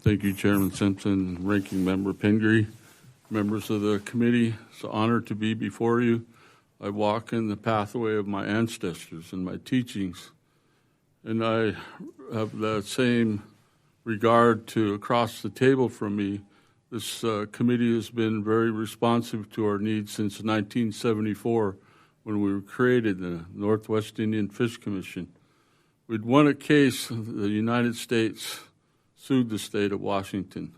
Thank you, Chairman Simpson, Ranking Member Pingree, members of the committee. It's an honor to be before you. I walk in the pathway of my ancestors and my teachings, and I have the same regard to across the table from me. This committee has been very responsive to our needs since 1974 when we were created, the Northwest Indian Fish Commission. We'd won a case, the United States sued the state of Washington,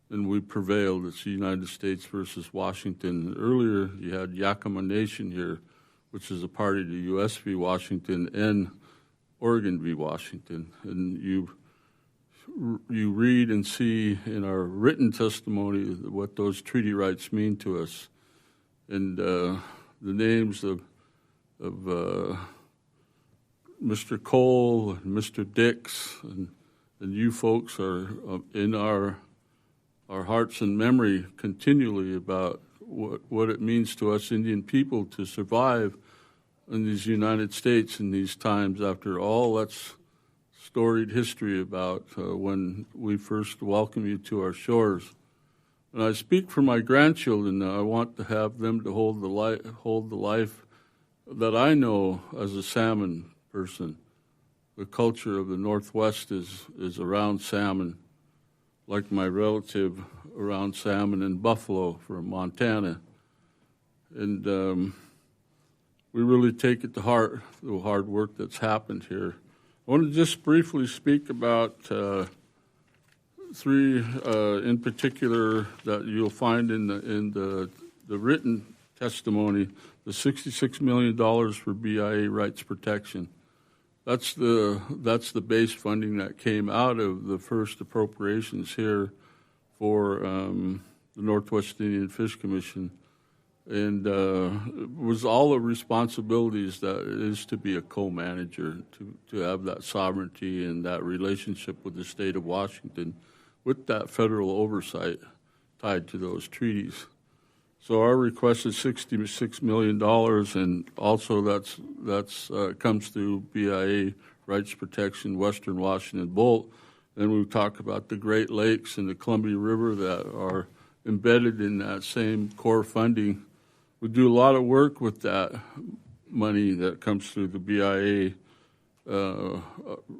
and we prevailed. It's the United States versus Washington. Earlier, you had Yakama Nation here, which is a party to U.S. v. Washington and Oregon v. Washington. And you read and see in our written testimony what those treaty rights mean to us. And the names of Mr. Cole and Mr. Dix and you folks are in our hearts and memory continually about what it means to us Indian people to survive in these United States in these times after all that's storied history about when we first welcome you to our shores. And I speak for my grandchildren. I want to have them to hold the life that I know as a salmon person. The culture of the Northwest is around salmon, like my relative around salmon in Buffalo from Montana. And we really take it to heart, the hard work that's happened here. I want to just briefly speak about three in particular that you'll find in the written testimony, the $66 million for BIA rights protection. That's the base funding that came out of the first appropriations here for the Northwest Indian Fish Commission, and it was all the responsibilities that it is to be a co-manager, to have that sovereignty and that relationship with the state of Washington with that federal oversight tied to those treaties. So our request is $66 million, and also that's comes through BIA rights protection, Western Washington Bolt. Then we talk about the Great Lakes and the Columbia River that are embedded in that same core funding. We do a lot of work with that money that comes through the BIA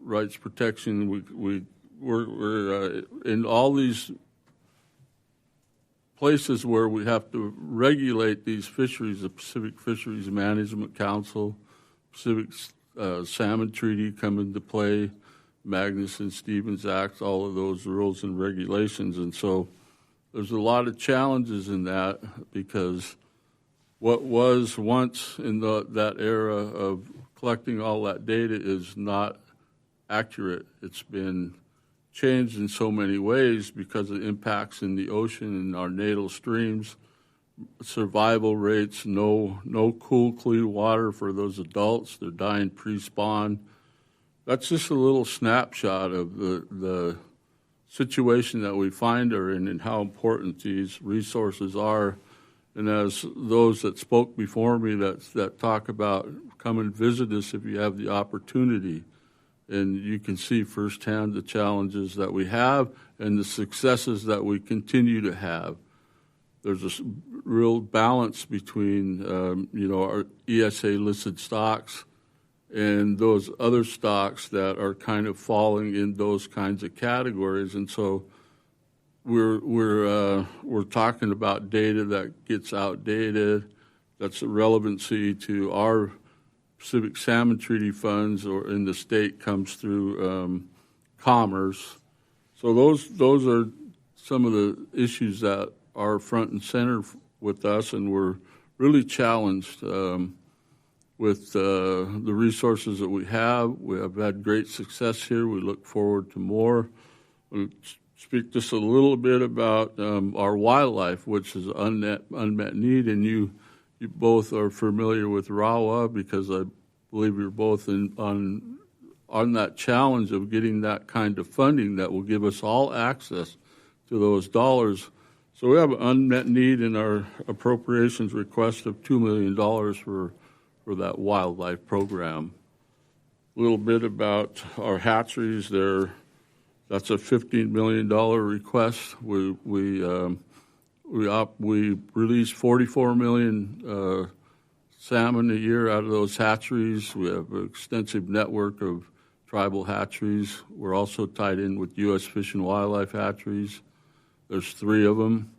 rights protection. We're in all these places where we have to regulate these fisheries, the Pacific Fisheries Management Council, Pacific Salmon Treaty come into play, Magnuson-Stevens Act, all of those rules and regulations. And so there's a lot of challenges in that because what was once in that era of collecting all that data is not accurate. It's been changed in so many ways because of impacts in the ocean and our natal streams, survival rates, no cool, clean water for those adults. They're dying pre-spawn. That's just a little snapshot of the situation that we find her in and how important these resources are. And as those that spoke before me that talk about come and visit us if you have the opportunity, and you can see firsthand the challenges that we have and the successes that we continue to have. There's a real balance between, our ESA-listed stocks and those other stocks that are kind of falling in those kinds of categories. And so we're talking about data that gets outdated, that's a relevancy to our Pacific Salmon Treaty funds or in the state comes through commerce. So those are some of the issues that are front and center with us, and we're really challenged with the resources that we have. We have had great success here. We look forward to more. We'll speak just a little bit about our wildlife, which is unmet need, and you both are familiar with RHOB because I believe you're both on that challenge of getting that kind of funding that will give us all access to those dollars. So we have an unmet need in our appropriations request of $2 million for that wildlife program. A little bit about our hatcheries. They're That's a $15 million request. We release 44 million salmon a year out of those hatcheries. We have an extensive network of tribal hatcheries. We're also tied in with U.S. Fish and Wildlife hatcheries. There's 3 of them.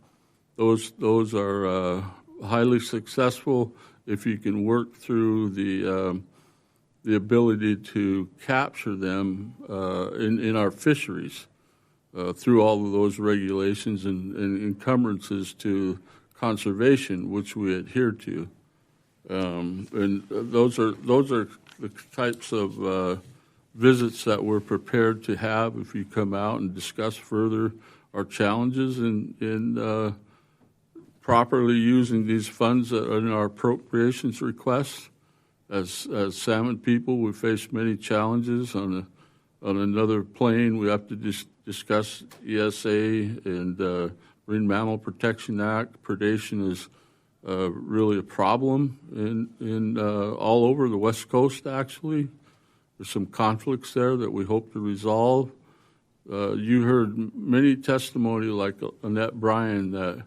Those are highly successful if you can work through the ability to capture them in our fisheries through all of those regulations and encumbrances to conservation, which we adhere to. And those are the types of visits that we're prepared to have if you come out and discuss further our challenges in properly using these funds in our appropriations requests. As salmon people, we face many challenges. On another plane, we have to discuss ESA and Marine Mammal Protection Act. Predation is really a problem in all over the West Coast, actually. There's some conflicts there that we hope to resolve. You heard many testimony like Annette Bryan that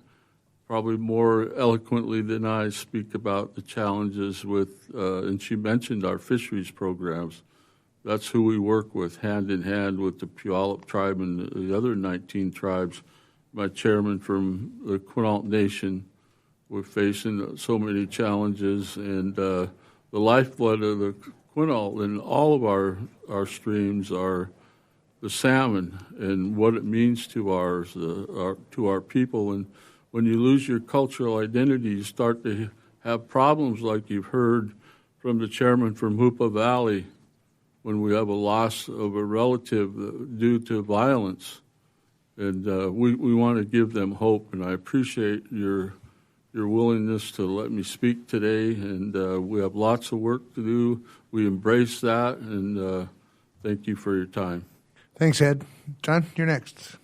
probably more eloquently than I speak about the challenges with, and she mentioned our fisheries programs. That's who we work with, hand in hand with the Puyallup tribe and the other 19 tribes. My chairman from the Quinault Nation, we're facing so many challenges, and the lifeblood of the Quinault and all of our streams are the salmon and what it means to our people. And when you lose your cultural identity, you start to have problems like you've heard from the chairman from Hoopa Valley when we have a loss of a relative due to violence. And we want to give them hope, and I appreciate your willingness to let me speak today. And we have lots of work to do. We embrace that, and thank you for your time. Thanks, Ed. John, you're next.